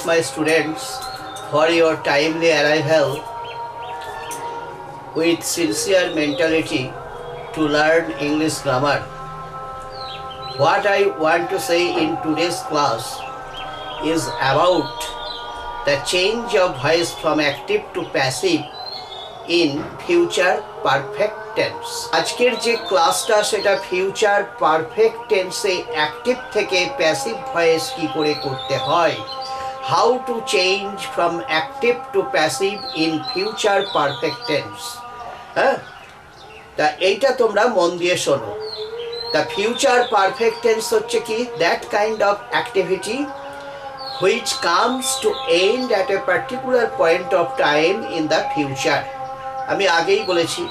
my students, for your timely arrival with sincere mentality to learn English grammar. What I want to say in today's class is about the change of voice from active to passive in future perfect tense. আজকের যে ক্লাসটা সেটা future perfect টেন্সে active থেকে passive voice কি করে করতে হয়, how to change from active to passive in future perfect tense. হ্যাঁ, তা এইটা তোমরা মন দিয়ে শোনো। দ্য ফিউচার পারফেক্ট টেন্স হচ্ছে কি, that kind of activity which comes to end at a particular point of time in the future. আমি আগেই বলেছি,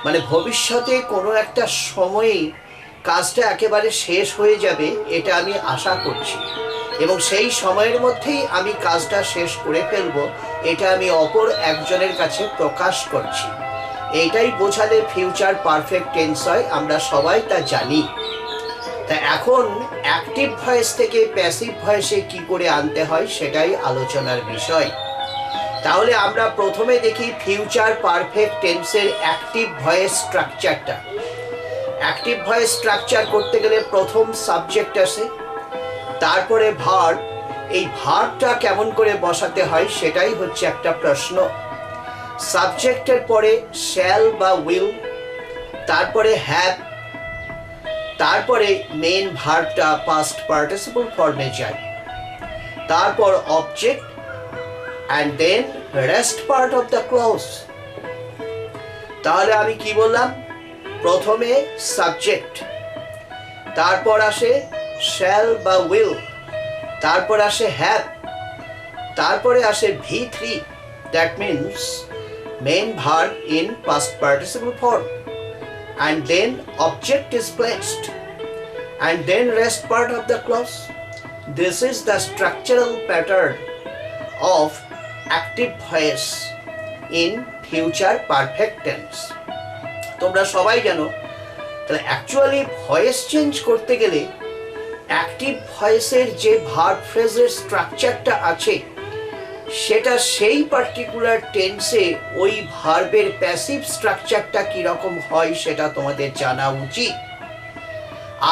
মানে ভবিষ্যতে কোনো একটা সময়ে কাজটা একেবারে শেষ হয়ে যাবে এটা আমি আশা করছি, এবং সেই সময়ের মধ্যেই আমি কাজটা শেষ করে ফেলবো এটা আমি অপর একজনের কাছে প্রকাশ করছি। এইটাই বোঝালে ফিউচার পারফেক্ট টেন্স হয়, আমরা সবাই তা জানি। তা এখন অ্যাক্টিভ ভয়েস থেকে প্যাসিভ ভয়েসে কি করে আনতে হয় সেটাই আলোচনার বিষয়। তাহলে আমরা প্রথমে দেখি ফিউচার পারফেক্ট টেন্সের অ্যাক্টিভ ভয়েস স্ট্রাকচারটা। অ্যাক্টিভ ভয়েস স্ট্রাকচার করতে গেলে প্রথম সাবজেক্ট আসে, তারপরে ভার্ব। এই ভার্বটা কেমন করে বসাতে হয় সেটাই হচ্ছে একটা প্রশ্ন। সাবজেক্টের পরে শ্যাল বা উইল, তারপরে হ্যাভ, তারপরে মেন ভার্বটা পাস্ট পার্টিসিপল ফর্মে যায়, তারপর object, and then rest part of the clause. তাহলে আমি কি বললাম, প্রথমে সাবজেক্ট, তারপর আসে শ্যাল বা উইল, তারপর আসে হ্যাভ, তারপরে আসে V3, that means main verb in past participle form, and then object is placed, and then rest part of the clause. This is the structural pattern of active voice in future perfect tense. তোমরা সবাই জানো, তাহলে actually voice change করতে গেলে active ভয়েসের যে verb ফ্রেজের স্ট্রাকচারটা আছে সেটা সেই পার্টিকুলার টেন্সে ওই ভার্বের প্যাসিভ স্ট্রাকচারটা কীরকম হয় সেটা তোমাদের জানা উচিত।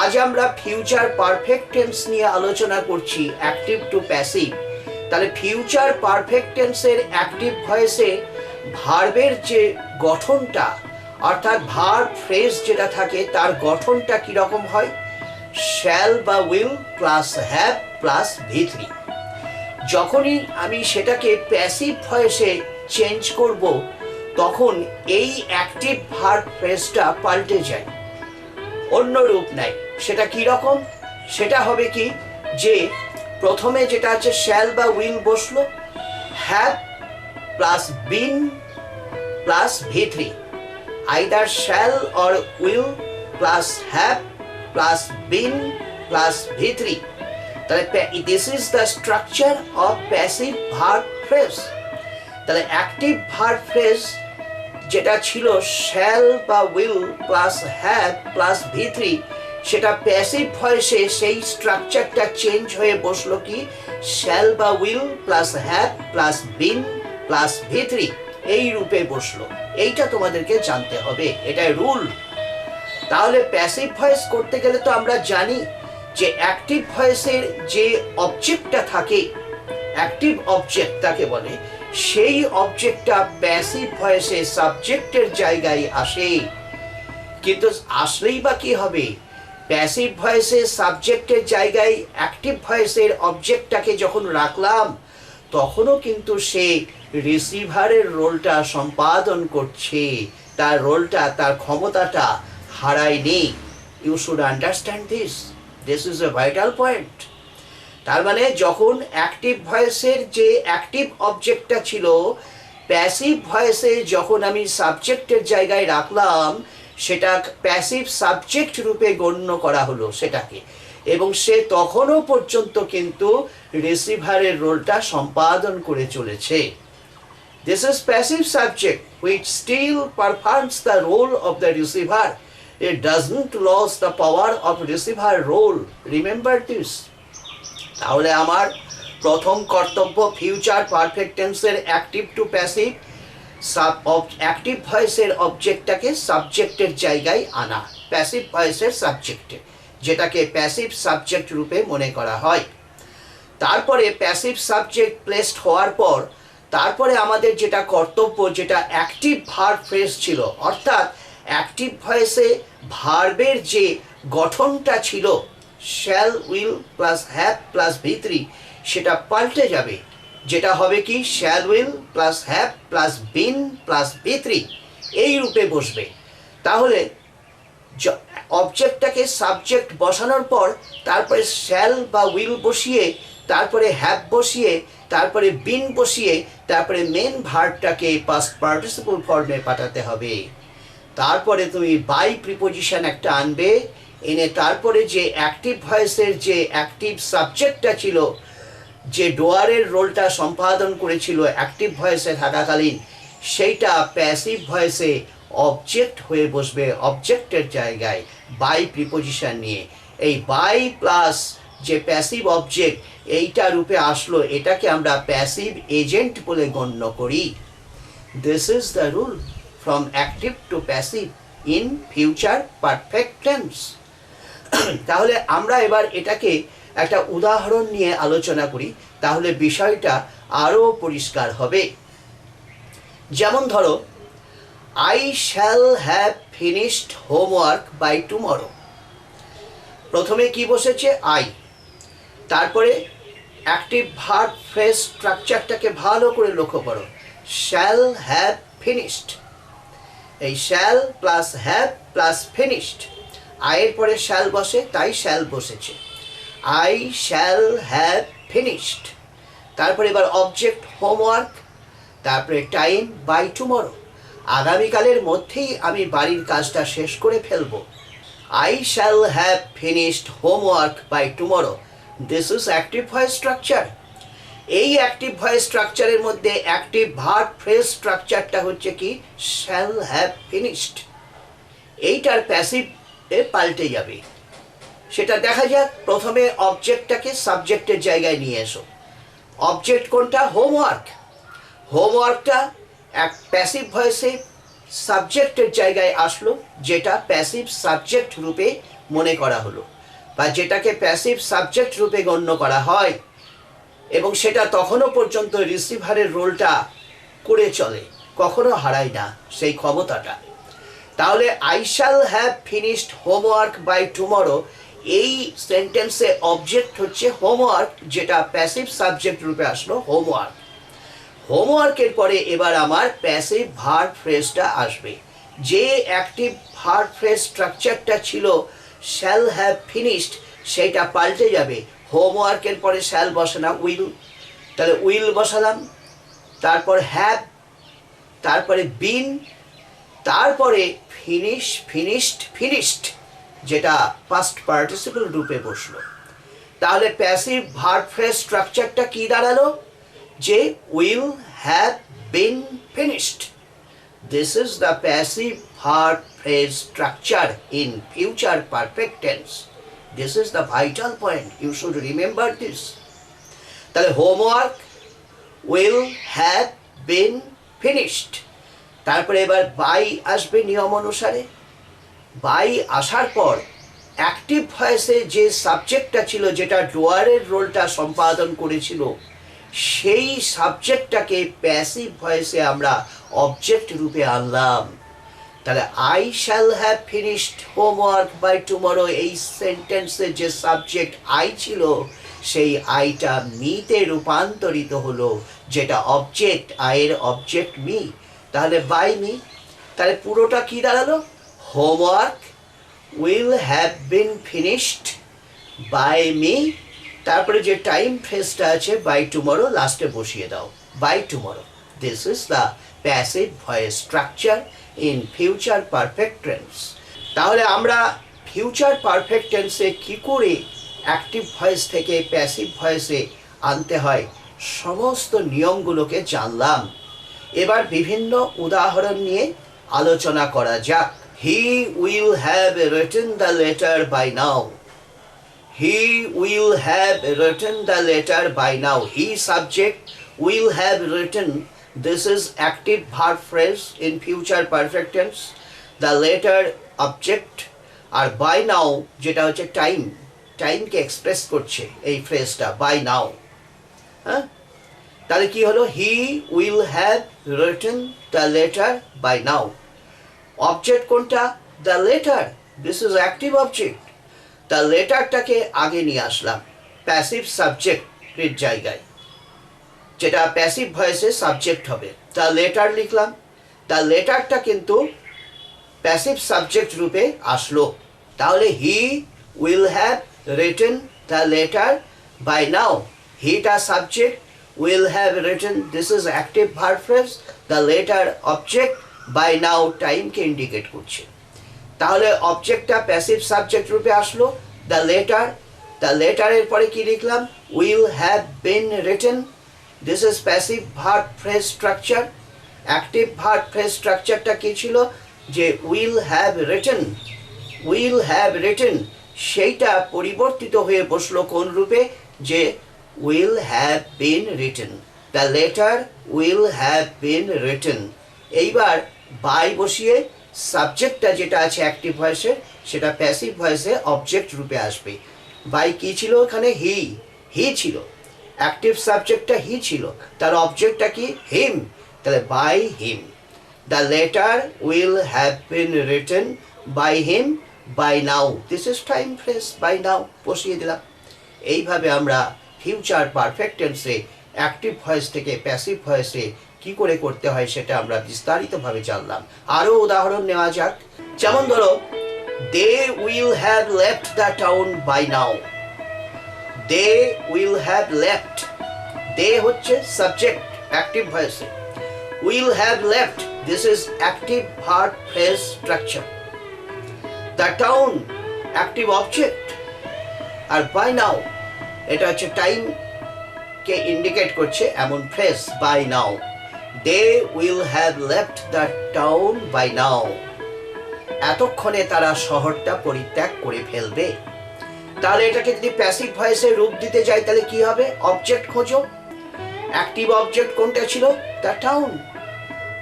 আজ আমরা ফিউচার পারফেক্ট টেন্স নিয়ে আলোচনা করছি, অ্যাক্টিভ টু প্যাসিভ। তাহলে ফিউচার পারফেক্ট টেন্সের অ্যাক্টিভ ভয়েসে ভার্বের যে গঠনটা, অর্থাৎ ভার্ব ফ্রেজ যেটা থাকে তার গঠনটা কীরকম হয়, শ্যাল বা will plus have plus V3। যখনই আমি সেটাকে প্যাসিভ ভয়েসে চেঞ্জ করব তখন এই অ্যাক্টিভ ভার্ব ফ্রেজটা পাল্টে যায়, অন্য রূপ নেয়। সেটা কীরকম, সেটা হবে কি, যে প্রথমে যেটা আছে শ্যাল বা উইল বসলো, have plus been plus V3, either shall or will plus have plus been plus V3। তাহলে this is the structure of passive verb phrase. তাহলে অ্যাক্টিভ ভার্ব ফ্রেজ যেটা ছিল শ্যাল বা will plus have plus V3, সেটা passive ভয়েসে সেই স্ট্রাকচারটা change হয়ে বসলো কি, শ্যাল বা will plus have plus been plus V3, এই রূপে বসলো। এইটা তোমাদেরকে জানতে হবে, এটাই রুল। তাহলে প্যাসিভ ভয়েস করতে গেলে তো আমরা জানি যে অ্যাক্টিভ ভয়েসের যে অবজেক্টটা থাকে, অ্যাক্টিভ অবজেক্ট তাকে বলে, সেই অবজেক্টটা প্যাসিভ ভয়েসে সাবজেক্টের জায়গায় আসে। কিন্তু আসলেই বা কি হবে, প্যাসিভ ভয়েসে সাবজেক্টের জায়গায় অ্যাক্টিভ ভয়েসের অবজেক্টটাকে যখন রাখলাম তখনও কিন্তু সে রিসিভারের রোলটা সম্পাদন করছে, তার রোলটা, তার ক্ষমতাটা হারায়নি। You should understand this, this is a vital point. তার মানে যখন অ্যাক্টিভ ভয়েসের যে অ্যাক্টিভ অবজেক্টটা ছিল, প্যাসিভ ভয়েসে যখন আমি সাবজেক্টের জায়গায় রাখলাম সেটা প্যাসিভ সাবজেক্ট রূপে গণ্য করা হলো সেটাকে, এবং সে তখনও পর্যন্ত কিন্তু রিসিভারের রোলটা সম্পাদন করে চলেছে। This is passive subject which still performs the role of the receiver. It doesn't lose the power of receiver role. Remember this. তাহলে আমার প্রথম কর্তব্য ফিউচার পারফেক্ট টেন্সের অ্যাক্টিভ টু প্যাসিভ অ্যাক্টিভ ভয়েসের অবজেক্টটাকে সাবজেক্টের জায়গায় আনা, প্যাসিভ ভয়েসের সাবজেক্টে, যেটাকে প্যাসিভ সাবজেক্ট রূপে মনে করা হয়। তারপরে প্যাসিভ সাবজেক্ট প্লেসড হওয়ার পর তারপরে আমাদের যেটা কর্তব্য, যেটা অ্যাক্টিভ ভার্ব ফ্রেজ ছিল, অর্থাৎ অ্যাক্টিভ ভয়েসে ভার্বের যে গঠনটা ছিল shall will plus have plus V3, সেটা পাল্টে যাবে, যেটা হবে কি shall will plus have plus been plus V3 এই রূপে বসবে। তাহলে অবজেক্টটাকে সাবজেক্ট বসানোর পর তারপরে শ্যাল বা উইল বসিয়ে, তারপরে হ্যাভ বসিয়ে, তারপরে বিন বসিয়ে, তারপরে মেন ভার্বটাকে পাস্ট পার্টিসিপল ফর্মে পাঠাতে হবে। তারপরে তুমি বাই প্রিপোজিশন একটা আনবে, এনে তারপরে যে অ্যাক্টিভ ভয়েসের যে অ্যাক্টিভ সাবজেক্টটা ছিল, যে ডোয়ারের রোলটা সম্পাদন করেছিল অ্যাক্টিভ ভয়েসে থাকাকালীন, সেইটা প্যাসিভ ভয়েসে অবজেক্ট হয়ে বসবে অবজেক্টের জায়গায় বাই প্রিপোজিশন নিয়ে। এই বাই প্লাস যে প্যাসিভ অবজেক্ট এইটা রূপে আসলো, এটাকে আমরা প্যাসিভ এজেন্ট বলে গণ্য করি। This is the rule from active to passive in future perfect tense. তাহলে আমরা এবার এটাকে একটা উদাহরণ নিয়ে আলোচনা করি, তাহলে বিষয়টা আরও পরিষ্কার হবে। যেমন ধরো, I shall have finished homework by tomorrow। প্রথমে কি বসেছে আই, তারপরে অ্যাক্টিভ ভার্ব ফ্রেজ স্ট্রাকচারটাকে ভালো করে লক্ষ্য করো, শ্যাল হ্যাভ ফিনিশড, এই shall plus have plus finished, আয়ের পরে শ্যাল বসে তাই শ্যাল বসেছে, আই শ্যাল হ্যাভ ফিনিশড। তারপরে এবার অবজেক্ট হোমওয়ার্ক, তারপরে টাইম বাই টুমরো, আগামীকালের মধ্যেই আমি বাড়ির কাজটা শেষ করে ফেলবো। I shall have finished homework by tomorrow. This is active voice structure. এই অ্যাক্টিভ ভয়েস স্ট্রাকচারের মধ্যে অ্যাক্টিভ ভার্ব ফ্রেজ স্ট্রাকচারটা হচ্ছে কি shall have finished। এইটার প্যাসিভ এ পাল্টে যাবে, সেটা দেখা যাক। প্রথমে অবজেক্টটাকে সাবজেক্টের জায়গায় নিয়ে এসো। অবজেক্ট কোনটা? হোমওয়ার্ক। হোমওয়ার্কটা এক প্যাসিভ ভয়েসে সাবজেক্টের জায়গায় আসলো, যেটা প্যাসিভ সাবজেক্ট রূপে মনে করা হলো, বা যেটাকে প্যাসিভ সাবজেক্ট রূপে গণ্য করা হয়, এবং সেটা তখনও পর্যন্ত রিসিভারের রোলটা করে চলে, কখনো হারায় না সেই ক্ষমতাটা। তাহলে I shall have finished homework by tomorrow, এই সেন্টেন্সে অবজেক্ট হচ্ছে হোমওয়ার্ক, যেটা প্যাসিভ সাবজেক্ট রূপে আসলো হোমওয়ার্ক। হোমওয়ার্কের পরে এবার আমার প্যাসিভ ভার্ব ফ্রেজটা আসবে। যে অ্যাক্টিভ ভার্ব ফ্রেজ স্ট্রাকচারটা ছিল শ্যাল হ্যাভ ফিনিশড, সেটা পাল্টে যাবে। হোমওয়ার্কের পরে শ্যাল বসে না, উইল, তাহলে উইল বসালাম, তারপর হ্যাভ, তারপরে বিন, তারপরে ফিনিশ ফিনিশড ফিনিশড, যেটা পাস্ট পার্টিসিপল রূপে বসলো। তাহলে প্যাসিভ ভার্ব ফ্রেজ স্ট্রাকচারটা কি দাঁড়ালো? যে will have been finished. This is the passive verb phrase structure in future perfect tense. This is the vital point, you should remember this. তাহলে homework, will have been finished, তারপরে এবার by আসবে নিয়ম অনুসারে। বাই আসার পর active ভয়েসে যে সাবজেক্টটা ছিল, যেটা ডোয়ারের রোলটা সম্পাদন করেছিল, সেই সাবজেক্টটাকে প্যাসিভ ভয়েসে আমরা অবজেক্ট রূপে আনলাম। তাহলে I shall have finished homework by tomorrow, এই সেন্টেন্সের যে সাবজেক্ট আই ছিল, সেই আইটা মিতে রূপান্তরিত হলো, যেটা অবজেক্ট, আয়ের অবজেক্ট মি। তাহলে বাই মি, তাহলে পুরোটা কি দাঁড়ালো? Homework will have been finished by me, তারপরে যে টাইম ফ্রেজটা আছে বাই টুমরো, লাস্টে বসিয়ে দাও by tomorrow. This is the passive voice structure in future perfect tense. তাহলে আমরা ফিউচার পারফেক্ট টেন্সে কী করে অ্যাক্টিভ ভয়েস থেকে প্যাসিভ ভয়েসে আনতে হয়, সমস্ত নিয়মগুলোকে জানলাম। এবার বিভিন্ন উদাহরণ নিয়ে আলোচনা করা যাক। He will have written the letter by now. he will have written the letter by now. He subject will have written. This is active verb phrase in future perfect tense. The letter object আর by now যেটা হচ্ছে টাইমকে express করছে এই ফ্রেজটা by now। হ্যাঁ, তাহলে কি হলো? He will have written the letter by now. Object কোনটা? The letter. This is active object. The লেটারটাকে আগে নিয়ে আসলাম প্যাসিভ সাবজেক্টের জায়গায়, যেটা প্যাসিভ ভয়েসে সাবজেক্ট হবে। দ্য লেটার লিখলাম, দ্য লেটারটা কিন্তু প্যাসিভ সাবজেক্ট রূপে আসলো। তাহলে he will have written the letter by now. হিটা subject, will have written, this is active verb phrase, the later object by now টাইমকে ইন্ডিকেট করছে। তাহলে অবজেক্টটা প্যাসিভ সাবজেক্ট রূপে আসলো। দ্য লেটারের পরে কি লিখলাম? will have been written, this is passive verb phrase structure। Active verb phrase স্ট্রাকচারটা কি ছিল? যে will have written সেইটা পরিবর্তিত হয়ে বসলো কোন রূপে? যে will have been written, the letter will have been written। এইবার বাই বসিয়ে সাবজেক্টটা যেটা আছে অ্যাক্টিভ ভয়েসে সেটা প্যাসিভ ভয়েসে অবজেক্ট রূপে আসবে। বাই কি ছিল এখানে? হি ছিল, অ্যাক্টিভ সাবজেক্টটা হি ছিল, তার অবজেক্টটা কি? হিম। তাহলে by him, the letter will have been written by him by now. This is time phrase by now বসিয়ে দিলাম। এইভাবে আমরা ফিউচার পারফেক্ট টেন্সে অ্যাক্টিভ ভয়েস থেকে প্যাসিভ ভয়েসে কি করে করতে হয় সেটা আমরা বিস্তারিতভাবে জানলাম। আরও উদাহরণ নেওয়া যাক। যেমন ধরো, they will have left the town by now. They will have left, they হচ্ছে সাবজেক্ট অ্যাক্টিভ ভয়েসে, will have left this is active verb phrase structure. The town active object, আর বাই নাও এটা হচ্ছে টাইমকে ইন্ডিকেট করছে এমন phrase by now. They will have left the town by now, এতক্ষণে তারা শহরটা পরিত্যাগ করে ফেলবে। তাহলে এটাকে যদি প্যাসিভ ভয়েসে রূপ দিতে যাই তাহলে কি হবে? অবজেক্ট খোঁজো। অ্যাক্টিভ অবজেক্ট কোনটা ছিল? The town.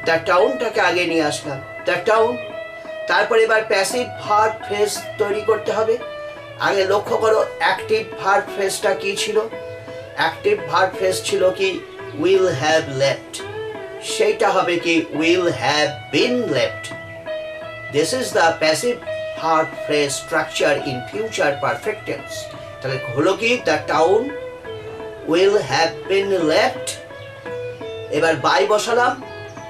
দ্য টাউনটাকে আগে নিয়ে আসলাম, দ্য টাউন। তারপর এবার প্যাসিভ ভার্ব ফ্রেজ তৈরি করতে হবে। আগে লক্ষ্য করো অ্যাক্টিভ ভার্ব ফ্রেজটা কি ছিল? অ্যাক্টিভ ভার্ব ফ্রেজ ছিল কি? উইল হ্যাভ লেফট, সেইটা হবে কি? Will have been left. This is the passive verb phrase structure in future perfect tense. তাহলে হলো কি? The town will have been left. এবার বাই বসালাম,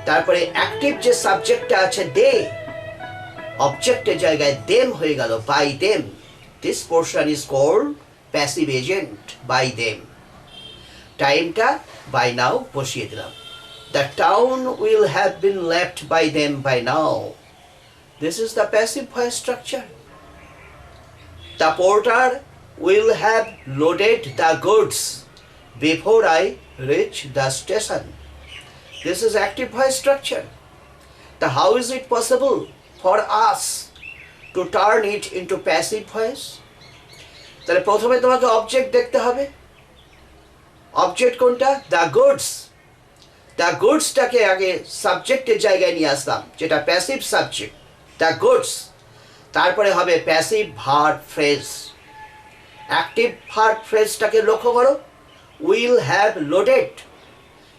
তারপরে অ্যাক্টিভ যে সাবজেক্টটা আছে দে, অবজেক্টের জায়গায় দেম হয়ে গেল, by them. This portion is called passive agent, by them. টাইমটা by now বসিয়ে দিলাম। The town will have been left by them by now. This is the passive voice structure. The porter will have loaded the goods before I reach the station. This is active voice structure. The how is it possible for us to turn it into passive voice? তাহলে প্রথমে তোমাকে object দেখতে হবে। Object কোনটা? The goods. The গুডসটাকে আগে সাবজেক্টের জায়গায় নিয়ে আসলাম, যেটা প্যাসিভ সাবজেক্ট, দ্য গুডস। তারপরে হবে passive verb phrase. Active verb ফ্রেজটাকে লক্ষ্য করো, উইল হ্যাভ লোডেড,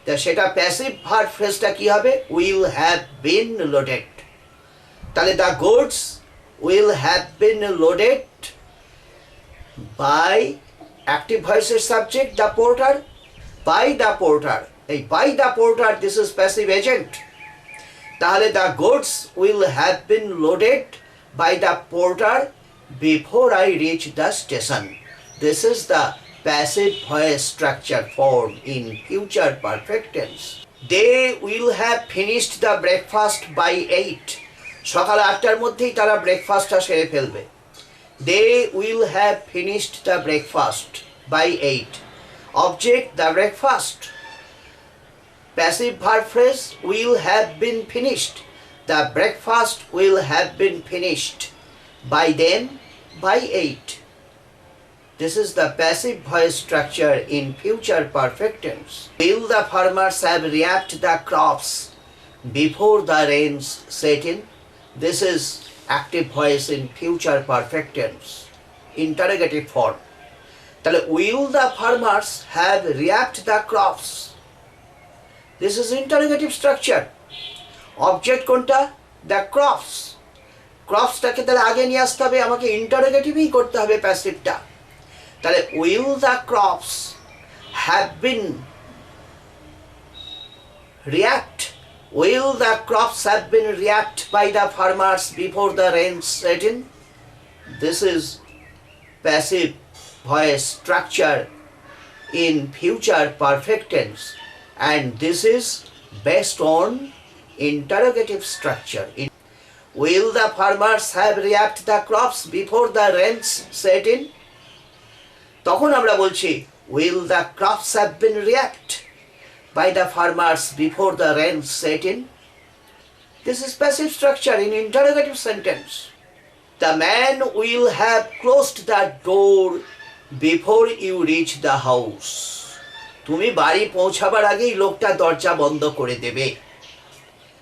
তা সেটা প্যাসিভ ভার্ব ফ্রেজটা কি হবে? Will have been loaded. তাহলে the goods will have been loaded by active voices subject the porter, by the porter। এই by the porter, this is passive agent। তাহলে the goods will have been loaded by the porter before I reach the station। This is the passive voice structure form in future perfect tense। They will have finished the breakfast by 8। সকাল 8টার মধ্যেই তারা ব্রেকফাস্টটা সেরে ফেলবে। They will have finished the breakfast by 8। Object the breakfast, passive verb phrase will have been finished, the breakfast will have been finished by them by 8। This is the passive voice structure in future perfect tense. Will the farmers have reaped the crops before the rains set in? This is active voice in future perfect tense. Interrogative form. তাহলে will the farmers have reaped the crops? This is interrogative structure. Object কোনটা? The crops. ক্রপসটাকে তাহলে আগে নিয়ে আসতে হবে, আমাকে ইন্টারোগেটিভই করতে হবে প্যাসিভটা। তাহলে will the crops have been reaped? Will the crops have been reaped by the farmers before the rains set in? This is passive voice structure in future perfect tense, and this is based on interrogative structure. Will the farmers have reaped the crops before the rains set in? তখন আমরা বলছি will the crops have been reaped by the farmers before the rains set in? This is passive structure in interrogative sentence. The man will have closed the door before you reach the house. তুমি বাড়ি পৌঁছাবার আগেই লোকটা দরজা বন্ধ করে দেবে,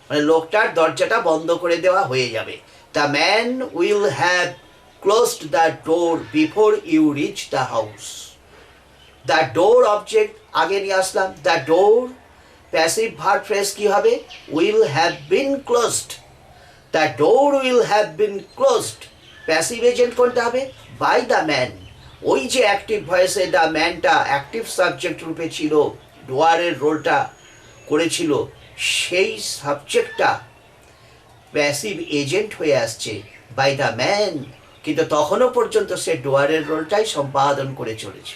মানে লোকটার দরজাটা বন্ধ করে দেওয়া হয়ে যাবে। The man will have closed the door before you reach the house. The door object আগে নিয়ে আসলাম। The door passive verb phrase কি হবে? Will have been closed. The door will have been closed. Passive agent কোনটা হবে? By the man. ওই যে active ভয়েসে the ম্যানটা active subject রূপে ছিল, ডোয়ারের রোলটা করেছিল, সেই সাবজেক্টটা প্যাসিভ এজেন্ট হয়ে আসছে বাই দ্য ম্যান, কিন্তু তখনও পর্যন্ত সে ডোয়ারের রোলটাই সম্পাদন করে চলেছে।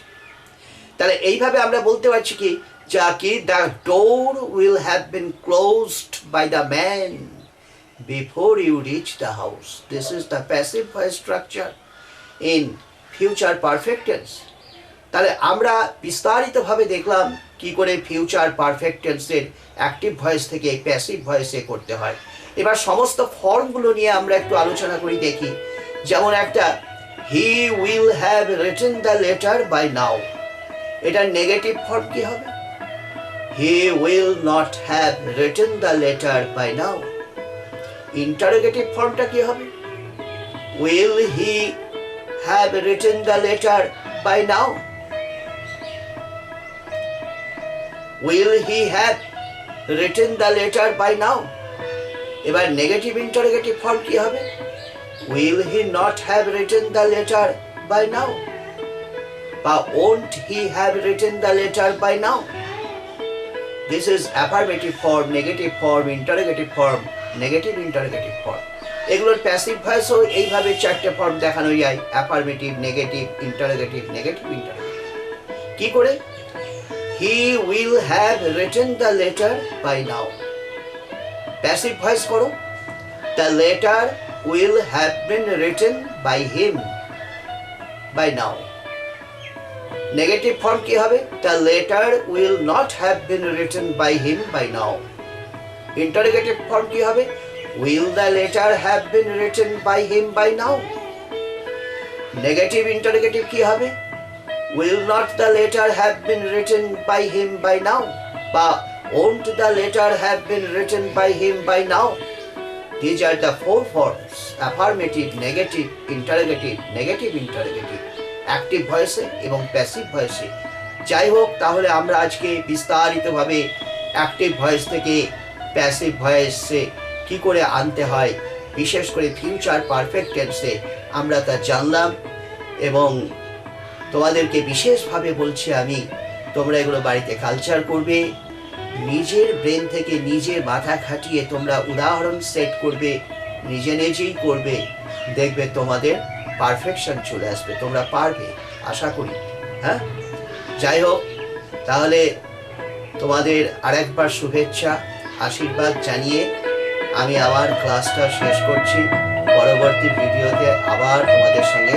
তাহলে এইভাবে আমরা বলতে পারছি কি, যা কি the door will have been closed by the man before you reach the house. This is the passive voice structure in future perfect tense. তাহলে আমরা বিস্তারিতভাবে দেখলাম কি করে ফিউচার পারফেক্ট টেন্সের অ্যাক্টিভ ভয়েস থেকে প্যাসিভ ভয়েসে করতে হয়। এবার সমস্ত ফর্মগুলো নিয়ে আমরা একটু আলোচনা করি, দেখি। যেমন একটা he will have written the letter by now, এটার নেগেটিভ ফর্ম কি হবে? He will not have written the letter by now. Interrogative ফর্মটা কি হবে? Will he have written the letter by now? Will he have written the letter by now? এবার negative interrogative form কি হবে? Will he not have written the letter by now? বা won't he have written the letter by now? This is affirmative form, negative form, interrogative form, negative interrogative form. এগুলোর passive ভয়েসও এইভাবে চারটে form দেখানো যায়, affirmative, negative, interrogative, negative interrogative. কি করে? He will have written the letter by now. Passive voice করো। The letter will have been written by him by now. Negative form কি হবে? The letter will not have been written by him by now. Interrogative form কি হবে? Will the letter have been written by him by now? Negative interrogative কি হবে? Will not the letter have been written by him by now? বা won't the letter have been written by him by now? These are the four forms: affirmative, negative, interrogative, negative interrogative, active ভয়েসে এবং passive ভয়েসে। যাই হোক, তাহলে আমরা আজকে বিস্তারিতভাবে active voice থেকে passive ভয়েসে কি করে আনতে হয়, বিশেষ করে ফিউচার পারফেক্ট টেন্সে আমরা তা জানলাম। এবং তোমাদেরকে বিশেষভাবে বলছি আমি, তোমরা এগুলো বাড়িতে কালচার করবে, নিজের ব্রেন থেকে নিজের মাথা খাটিয়ে তোমরা উদাহরণ সেট করবে, নিজেই করবে, দেখবে তোমাদের পারফেকশন চলে আসবে, তোমরা পারবে, আশা করি। হ্যাঁ, যাই হোক, তাহলে তোমাদের আরেকবার শুভেচ্ছা, আশীর্বাদ জানিয়ে আমি আবার ক্লাসটা শেষ করছি। পরবর্তী ভিডিওতে আবার তোমাদের সঙ্গে